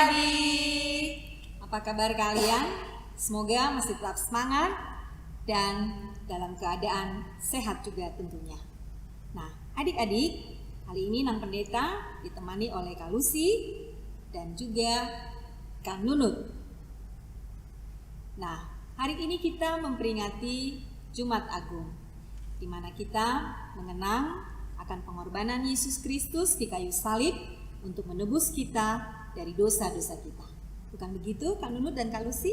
adik-adik. Apa kabar kalian? Semoga masih tetap semangat dan dalam keadaan sehat juga tentunya. Nah, adik-adik, kali ini Nang Pendeta ditemani oleh Kak Lucy dan juga Kak Nunut. Nah, hari ini kita memperingati Jumat Agung, di mana kita mengenang akan pengorbanan Yesus Kristus di kayu salib untuk menebus kita dari dosa-dosa kita. Bukan begitu Kak Nunut dan Kak Lucy?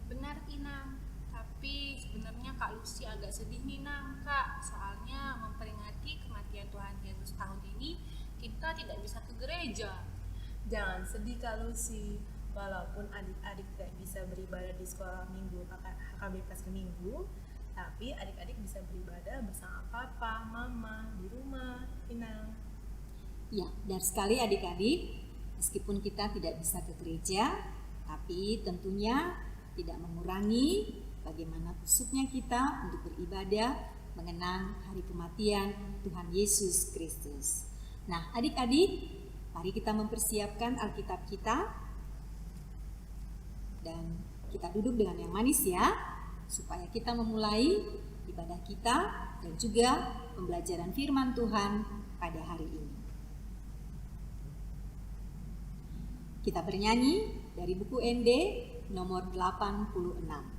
Benar Inang, tapi sebenarnya Kak Lucy agak sedih nih Nang Kak, soalnya memperingati kematian Tuhan Yesus tahun ini kita tidak bisa ke gereja. Jangan sedih Kak Lucy, walaupun adik-adik tidak bisa beribadah di sekolah minggu HKBP Minggu, tapi adik-adik bisa beribadah bersama papa, mama, di rumah, Inang. Ya, benar sekali adik-adik. Meskipun kita tidak bisa ke gereja, tapi tentunya tidak mengurangi bagaimana busuknya kita untuk beribadah mengenang hari kematian Tuhan Yesus Kristus. Nah, adik-adik, mari kita mempersiapkan Alkitab kita dan kita duduk dengan yang manis ya, supaya kita memulai ibadah kita dan juga pembelajaran firman Tuhan pada hari ini. Kita bernyanyi dari buku ND nomor 86.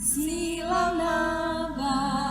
Silang nabadiai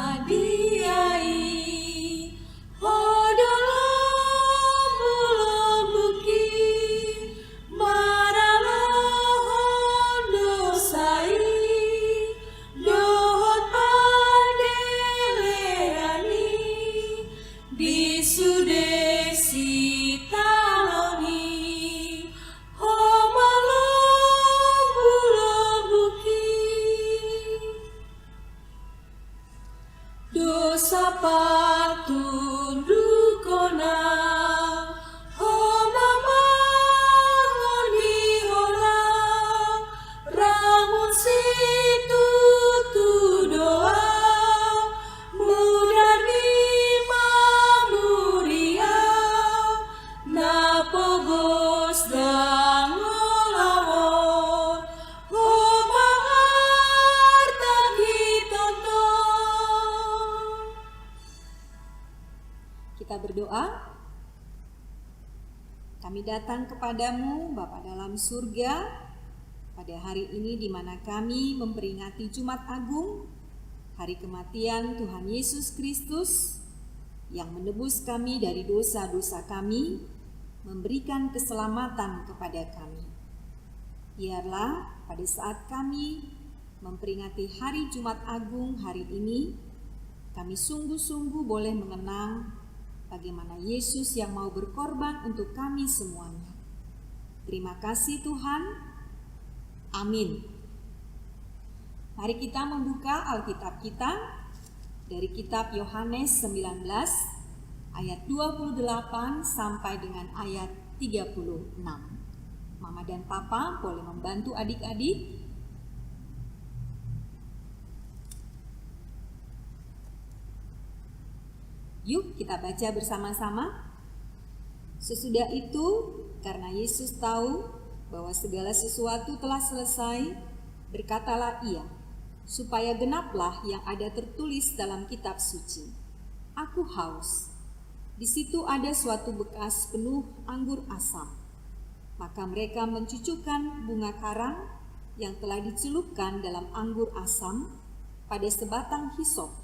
berdoa. Kami datang kepadamu Bapa dalam surga pada hari ini di mana kami memperingati Jumat Agung, hari kematian Tuhan Yesus Kristus yang menebus kami dari dosa-dosa kami, memberikan keselamatan kepada kami. Biarlah pada saat kami memperingati hari Jumat Agung hari ini, kami sungguh-sungguh boleh mengenang bagaimana Yesus yang mau berkorban untuk kami semuanya. Terima kasih Tuhan. Amin. Mari kita membuka Alkitab kita dari kitab Yohanes 19 ayat 28 sampai dengan ayat 36. Mama dan Papa boleh membantu adik-adik. Yuk kita baca bersama-sama. Sesudah itu, karena Yesus tahu bahwa segala sesuatu telah selesai, berkatalah ia, supaya genaplah yang ada tertulis dalam kitab suci. Aku haus. Di situ ada suatu bekas penuh anggur asam. Maka mereka mencucukkan bunga karang yang telah dicelupkan dalam anggur asam pada sebatang hisop,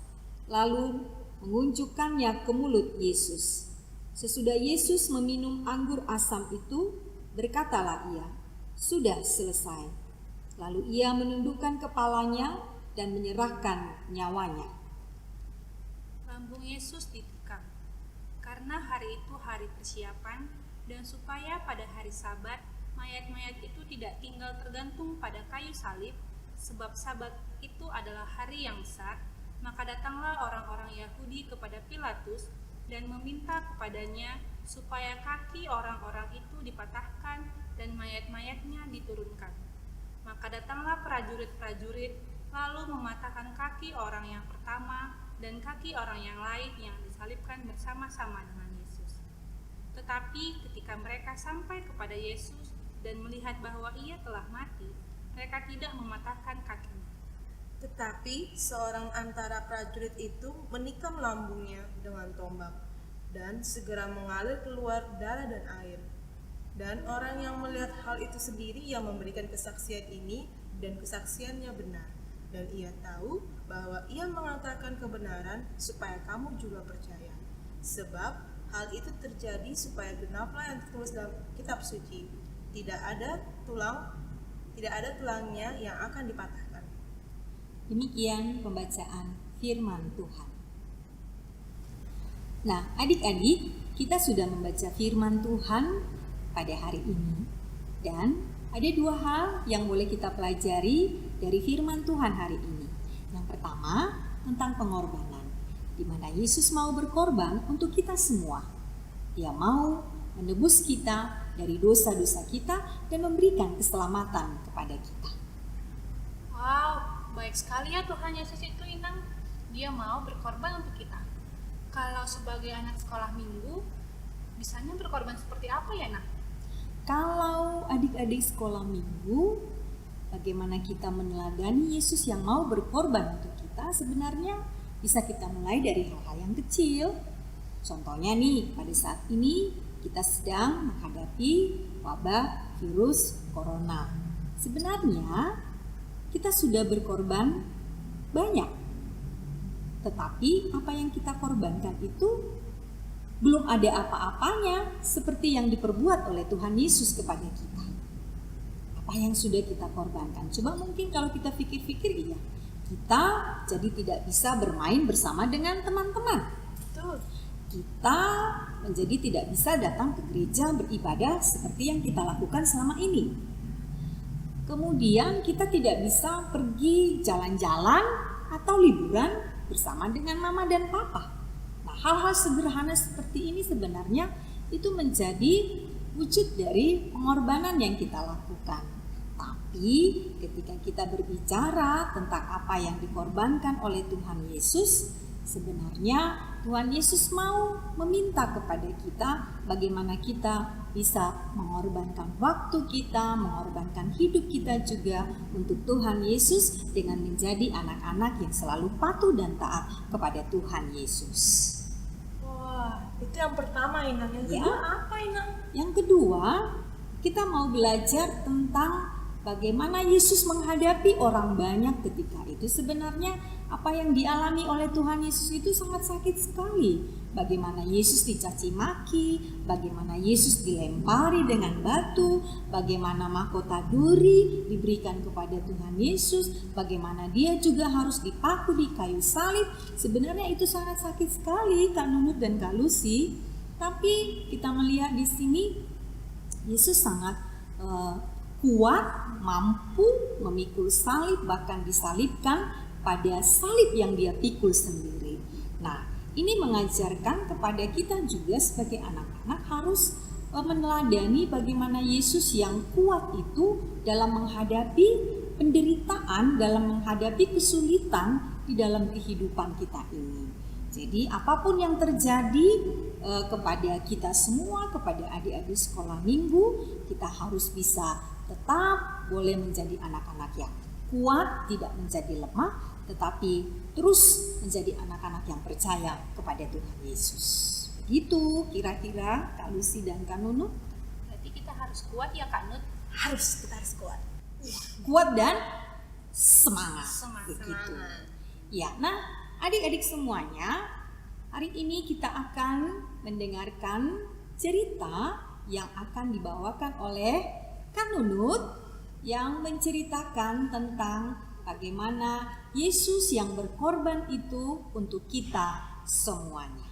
lalu mengunjukkannya ke mulut Yesus. Sesudah Yesus meminum anggur asam itu, berkatalah ia, sudah selesai. Lalu ia menundukkan kepalanya dan menyerahkan nyawanya. Lambung Yesus ditikam, karena hari itu hari persiapan, dan supaya pada hari Sabat, mayat-mayat itu tidak tinggal tergantung pada kayu salib, sebab Sabat itu adalah hari yang besar. Maka datanglah orang-orang Yahudi kepada Pilatus dan meminta kepadanya supaya kaki orang-orang itu dipatahkan dan mayat-mayatnya diturunkan. Maka datanglah prajurit-prajurit lalu mematahkan kaki orang yang pertama dan kaki orang yang lain yang disalibkan bersama-sama dengan Yesus. Tetapi ketika mereka sampai kepada Yesus dan melihat bahwa ia telah mati, mereka tidak mematahkan kakinya. Tetapi seorang antara prajurit itu menikam lambungnya dengan tombak, dan segera mengalir keluar darah dan air. Dan orang yang melihat hal itu sendiri yang memberikan kesaksian ini, dan kesaksiannya benar. Dan ia tahu bahwa ia mengatakan kebenaran supaya kamu juga percaya. Sebab hal itu terjadi supaya genaplah yang tertulis dalam kitab suci. Tidak ada tulangnya yang akan dipatahkan. Demikian pembacaan firman Tuhan. Nah, adik-adik, kita sudah membaca firman Tuhan pada hari ini. Dan ada dua hal yang boleh kita pelajari dari firman Tuhan hari ini. Yang pertama, tentang pengorbanan, di mana Yesus mau berkorban untuk kita semua. Dia mau menebus kita dari dosa-dosa kita dan memberikan keselamatan kepada kita. Wow, baik sekali ya Tuhan Yesus itu, Inang. Dia mau berkorban untuk kita. Kalau sebagai anak sekolah minggu, bisanya berkorban seperti apa ya, Nak? Kalau adik-adik sekolah minggu, bagaimana kita meneladani Yesus yang mau berkorban untuk kita, sebenarnya bisa kita mulai dari hal-hal yang kecil. Contohnya nih, pada saat ini kita sedang menghadapi wabah virus corona. Sebenarnya kita sudah berkorban banyak. Tetapi apa yang kita korbankan itu belum ada apa-apanya seperti yang diperbuat oleh Tuhan Yesus kepada kita. Apa yang sudah kita korbankan? Coba mungkin kalau kita pikir-pikir, iya, kita jadi tidak bisa bermain bersama dengan teman-teman. Betul. Kita menjadi tidak bisa datang ke gereja beribadah seperti yang kita lakukan selama ini. Kemudian kita tidak bisa pergi jalan-jalan atau liburan bersama dengan mama dan papa. Nah, hal-hal sederhana seperti ini sebenarnya itu menjadi wujud dari pengorbanan yang kita lakukan. Tapi ketika kita berbicara tentang apa yang dikorbankan oleh Tuhan Yesus, sebenarnya Tuhan Yesus mau meminta kepada kita bagaimana kita bisa mengorbankan waktu kita, mengorbankan hidup kita juga untuk Tuhan Yesus dengan menjadi anak-anak yang selalu patuh dan taat kepada Tuhan Yesus. Wah, itu yang pertama, Inang. Yang kedua apa, Inang? Yang kedua, kita mau belajar tentang bagaimana Yesus menghadapi orang banyak ketika itu. Sebenarnya apa yang dialami oleh Tuhan Yesus itu sangat sakit sekali. Bagaimana Yesus dicaci maki, bagaimana Yesus dilempari dengan batu, bagaimana mahkota duri diberikan kepada Tuhan Yesus, bagaimana dia juga harus dipaku di kayu salib. Sebenarnya itu sangat sakit sekali, Kak Nunut dan Kak Lucy. Tapi kita melihat di sini Yesus sangat kuat, mampu memikul salib, bahkan disalibkan pada salib yang dia pikul sendiri. Nah, ini mengajarkan kepada kita juga sebagai anak-anak harus meneladani bagaimana Yesus yang kuat itu dalam menghadapi penderitaan, dalam menghadapi kesulitan di dalam kehidupan kita ini. Jadi apapun yang terjadi kepada kita semua, kepada adik-adik sekolah minggu, kita harus bisa tetap boleh menjadi anak-anak yang kuat, tidak menjadi lemah, tetapi terus menjadi anak-anak yang percaya kepada Tuhan Yesus. Begitu kira-kira Kak Lucy dan Kak Nunut. Berarti kita harus kuat ya, Kak Nut? Kita harus kuat. Kuat dan semangat. Semangat. Begitu. Ya, nah adik-adik semuanya, hari ini kita akan mendengarkan cerita yang akan dibawakan oleh Kak Nunut yang menceritakan tentang bagaimana Yesus yang berkorban itu untuk kita semuanya.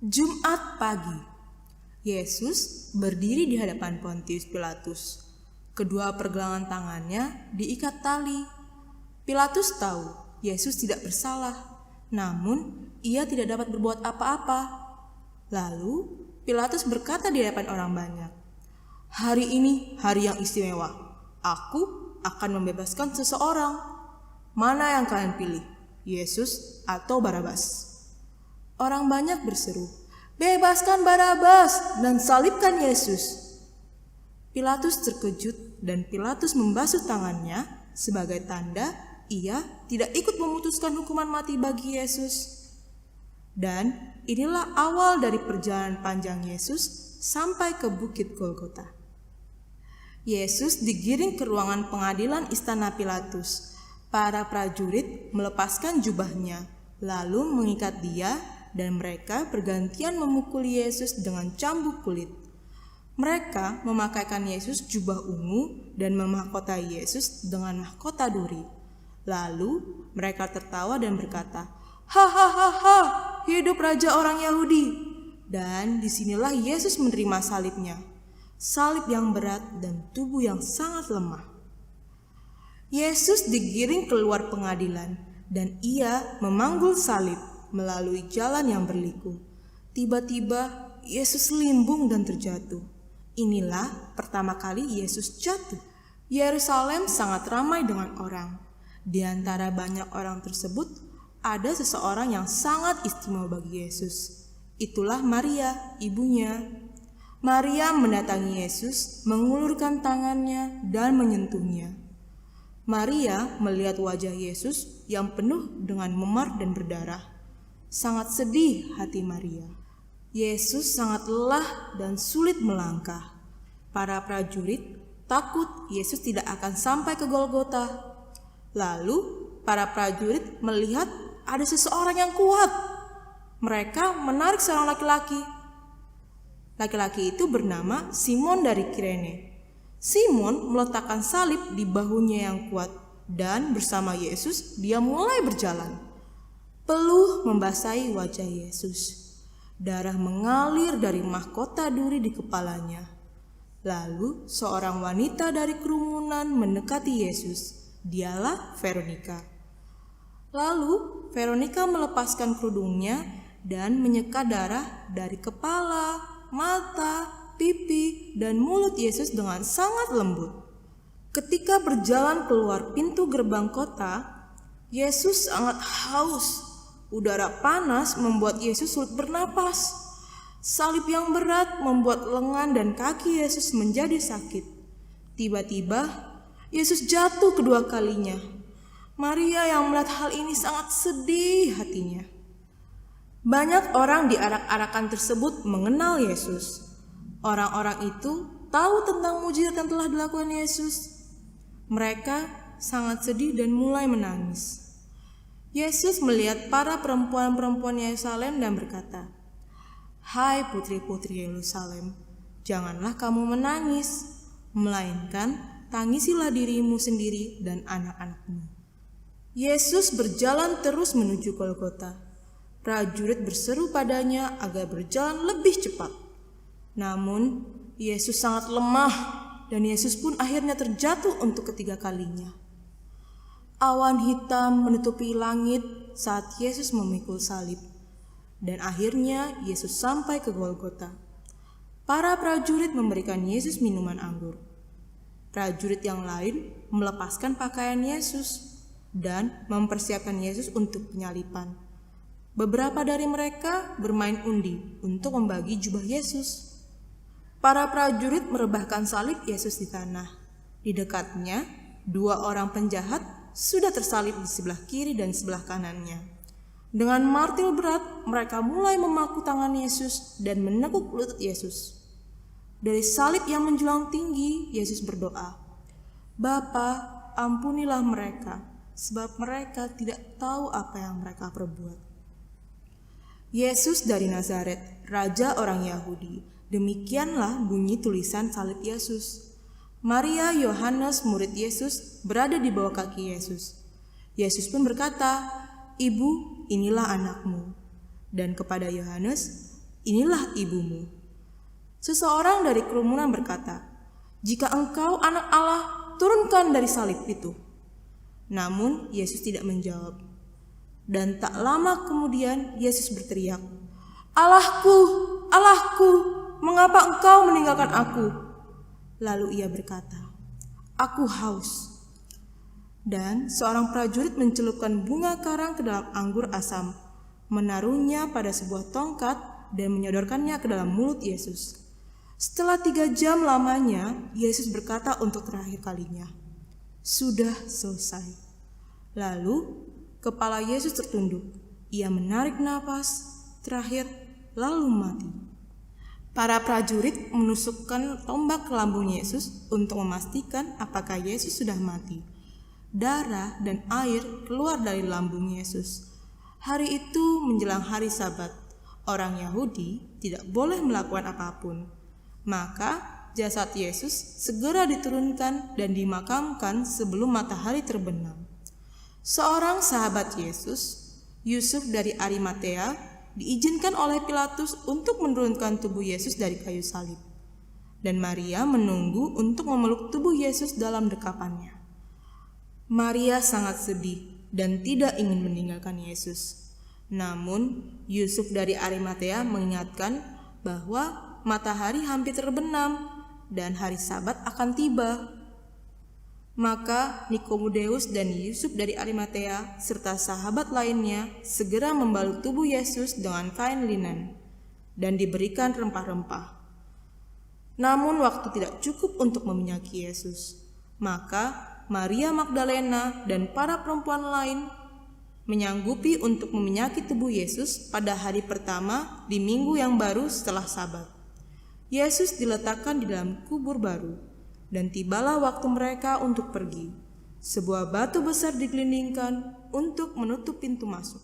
Jumat pagi, Yesus berdiri di hadapan Pontius Pilatus. Kedua pergelangan tangannya diikat tali. Pilatus tahu Yesus tidak bersalah, namun ia tidak dapat berbuat apa-apa. Lalu Pilatus berkata di hadapan orang banyak, "Hari ini hari yang istimewa. Aku akan membebaskan seseorang. Mana yang kalian pilih, Yesus atau Barabas?" Orang banyak berseru, "Bebaskan Barabas dan salibkan Yesus." Pilatus terkejut dan Pilatus membasuh tangannya sebagai tanda ia tidak ikut memutuskan hukuman mati bagi Yesus. Dan inilah awal dari perjalanan panjang Yesus sampai ke Bukit Golgota. Yesus digiring ke ruangan pengadilan istana Pilatus. Para prajurit melepaskan jubahnya, lalu mengikat dia, dan mereka bergantian memukuli Yesus dengan cambuk kulit. Mereka memakaikan Yesus jubah ungu dan memahkotai Yesus dengan mahkota duri. Lalu mereka tertawa dan berkata, "Hahaha, hidup raja orang Yahudi." Dan disinilah Yesus menerima salibnya, salib yang berat dan tubuh yang sangat lemah. Yesus digiring keluar pengadilan dan ia memanggul salib melalui jalan yang berliku. Tiba-tiba Yesus limbung dan terjatuh. Inilah pertama kali Yesus jatuh. Yerusalem sangat ramai dengan orang. Di antara banyak orang tersebut, ada seseorang yang sangat istimewa bagi Yesus. Itulah Maria, ibunya. Maria mendatangi Yesus, mengulurkan tangannya dan menyentuhnya. Maria melihat wajah Yesus yang penuh dengan memar dan berdarah. Sangat sedih hati Maria. Yesus sangat lelah dan sulit melangkah. Para prajurit takut Yesus tidak akan sampai ke Golgota. Lalu para prajurit melihat ada seseorang yang kuat. Mereka menarik seorang laki-laki. Laki-laki itu bernama Simon dari Kirene. Simon meletakkan salib di bahunya yang kuat dan bersama Yesus dia mulai berjalan. Peluh membasahi wajah Yesus. Darah mengalir dari mahkota duri di kepalanya. Lalu seorang wanita dari kerumunan mendekati Yesus. Dialah Veronika. Lalu Veronika melepaskan kerudungnya dan menyeka darah dari kepala, mata, pipi, dan mulut Yesus dengan sangat lembut. Ketika berjalan keluar pintu gerbang kota, Yesus sangat haus. Udara panas membuat Yesus sulit bernapas. Salib yang berat membuat lengan dan kaki Yesus menjadi sakit. Tiba-tiba, Yesus jatuh kedua kalinya. Maria yang melihat hal ini sangat sedih hatinya. Banyak orang di arak-arakan tersebut mengenal Yesus. Orang-orang itu tahu tentang mujizat yang telah dilakukan Yesus. Mereka sangat sedih dan mulai menangis. Yesus melihat para perempuan-perempuan Yerusalem dan berkata, "Hai putri-putri Yerusalem, janganlah kamu menangis, melainkan tangisilah dirimu sendiri dan anak-anakmu." Yesus berjalan terus menuju Golgota. Prajurit berseru padanya agar berjalan lebih cepat. Namun, Yesus sangat lemah dan Yesus pun akhirnya terjatuh untuk ketiga kalinya. Awan hitam menutupi langit saat Yesus memikul salib. Dan akhirnya Yesus sampai ke Golgota. Para prajurit memberikan Yesus minuman anggur. Prajurit yang lain melepaskan pakaian Yesus dan mempersiapkan Yesus untuk penyalipan. Beberapa dari mereka bermain undi untuk membagi jubah Yesus. Para prajurit merebahkan salib Yesus di tanah. Di dekatnya, 2 orang penjahat sudah tersalib di sebelah kiri dan sebelah kanannya. Dengan martil berat, mereka mulai memaku tangan Yesus dan menekuk lutut Yesus. Dari salib yang menjulang tinggi, Yesus berdoa, "Bapa, ampunilah mereka, sebab mereka tidak tahu apa yang mereka perbuat." Yesus dari Nazaret, Raja orang Yahudi. Demikianlah bunyi tulisan salib Yesus. Maria, Yohanes, murid Yesus, berada di bawah kaki Yesus. Yesus pun berkata, "Ibu, inilah anakmu." Dan kepada Yohanes, "Inilah ibumu." Seseorang dari kerumunan berkata, "Jika engkau anak Allah, turunkan dari salib itu." Namun Yesus tidak menjawab. Dan tak lama kemudian Yesus berteriak, "Allahku, Allahku, mengapa engkau meninggalkan aku?" Lalu ia berkata, "Aku haus." Dan seorang prajurit mencelupkan bunga karang ke dalam anggur asam, menaruhnya pada sebuah tongkat dan menyodorkannya ke dalam mulut Yesus. Setelah 3 jam lamanya, Yesus berkata untuk terakhir kalinya, "Sudah selesai." Lalu kepala Yesus tertunduk. Ia menarik napas terakhir lalu mati. Para prajurit menusukkan tombak ke lambung Yesus untuk memastikan apakah Yesus sudah mati. Darah dan air keluar dari lambung Yesus. Hari itu menjelang hari Sabat. Orang Yahudi tidak boleh melakukan apapun. Maka jasad Yesus segera diturunkan dan dimakamkan sebelum matahari terbenam. Seorang sahabat Yesus, Yusuf dari Arimatea, diizinkan oleh Pilatus untuk menurunkan tubuh Yesus dari kayu salib. Dan Maria menunggu untuk memeluk tubuh Yesus dalam dekapannya. Maria sangat sedih dan tidak ingin meninggalkan Yesus. Namun, Yusuf dari Arimatea mengingatkan bahwa matahari hampir terbenam dan hari Sabat akan tiba. Maka Nikodemus dan Yusuf dari Arimatea serta sahabat lainnya segera membalut tubuh Yesus dengan kain linen dan diberikan rempah-rempah. Namun waktu tidak cukup untuk meminyaki Yesus. Maka Maria Magdalena dan para perempuan lain menyanggupi untuk meminyaki tubuh Yesus pada hari pertama di minggu yang baru setelah Sabat. Yesus diletakkan di dalam kubur baru, dan tibalah waktu mereka untuk pergi. Sebuah batu besar digelindingkan untuk menutup pintu masuk.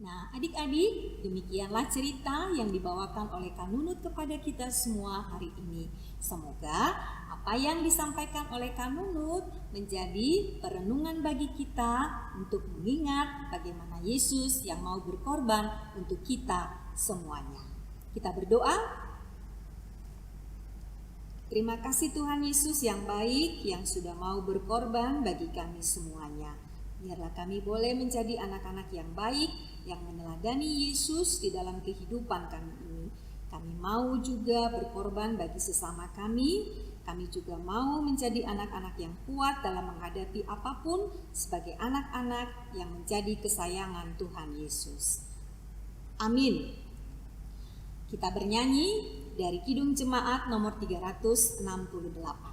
Nah, adik-adik, demikianlah cerita yang dibawakan oleh Kak Nunut kepada kita semua hari ini. Semoga apa yang disampaikan oleh Kak Nunut menjadi perenungan bagi kita untuk mengingat bagaimana Yesus yang mau berkorban untuk kita semuanya. Kita berdoa. Terima kasih Tuhan Yesus yang baik yang sudah mau berkorban bagi kami semuanya. Biarlah kami boleh menjadi anak-anak yang baik, yang meneladani Yesus di dalam kehidupan kami ini. Kami mau juga berkorban bagi sesama kami. Kami juga mau menjadi anak-anak yang kuat dalam menghadapi apapun sebagai anak-anak yang menjadi kesayangan Tuhan Yesus. Amin. Kita bernyanyi dari Kidung Jemaat nomor 368.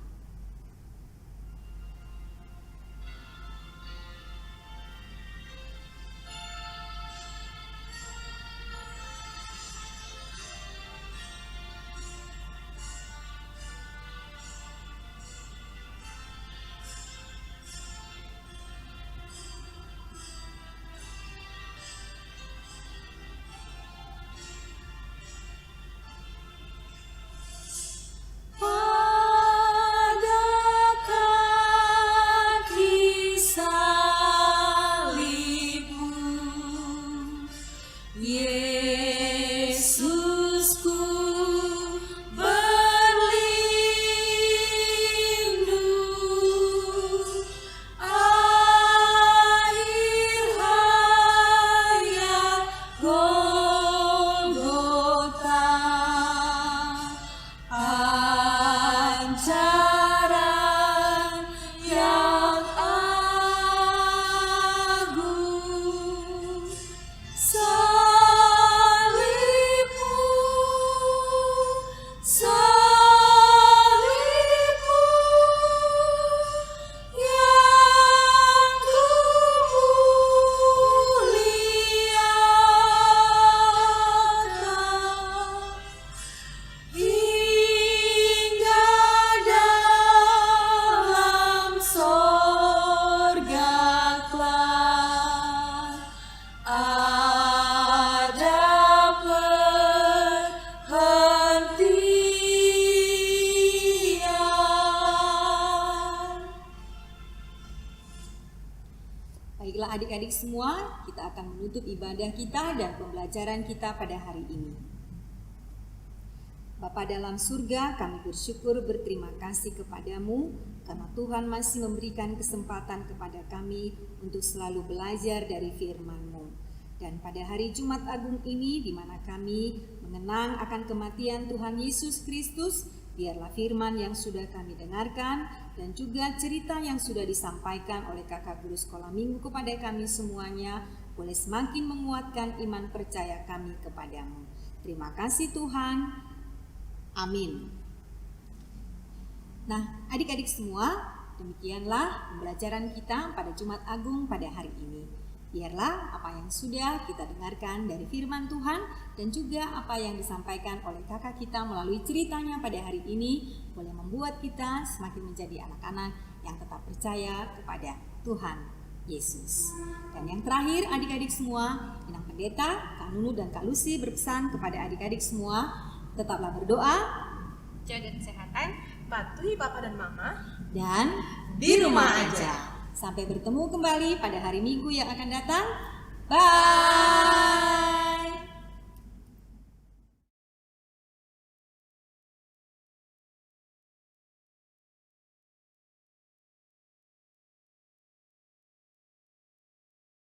Marilah adik-adik semua, kita akan menutup ibadah kita dan pembelajaran kita pada hari ini. Bapa dalam surga, kami bersyukur berterima kasih kepadamu karena Tuhan masih memberikan kesempatan kepada kami untuk selalu belajar dari firman-Mu. Dan pada hari Jumat Agung ini, di mana kami mengenang akan kematian Tuhan Yesus Kristus, biarlah firman yang sudah kami dengarkan dan juga cerita yang sudah disampaikan oleh kakak guru sekolah minggu kepada kami semuanya boleh semakin menguatkan iman percaya kami kepadamu. Terima kasih Tuhan. Amin. Nah, adik-adik semua, demikianlah pembelajaran kita pada Jumat Agung pada hari ini. Biarlah apa yang sudah kita dengarkan dari firman Tuhan dan juga apa yang disampaikan oleh kakak kita melalui ceritanya pada hari ini boleh membuat kita semakin menjadi anak-anak yang tetap percaya kepada Tuhan Yesus. Dan yang terakhir, adik-adik semua, Inang Pendeta, Kak Nunu dan Kak Lucy berpesan kepada adik-adik semua, tetaplah berdoa, Jaga kesehatan, Patuhi Papa dan Mama. dan di rumah aja. Sampai bertemu kembali pada hari Minggu yang akan datang. Bye!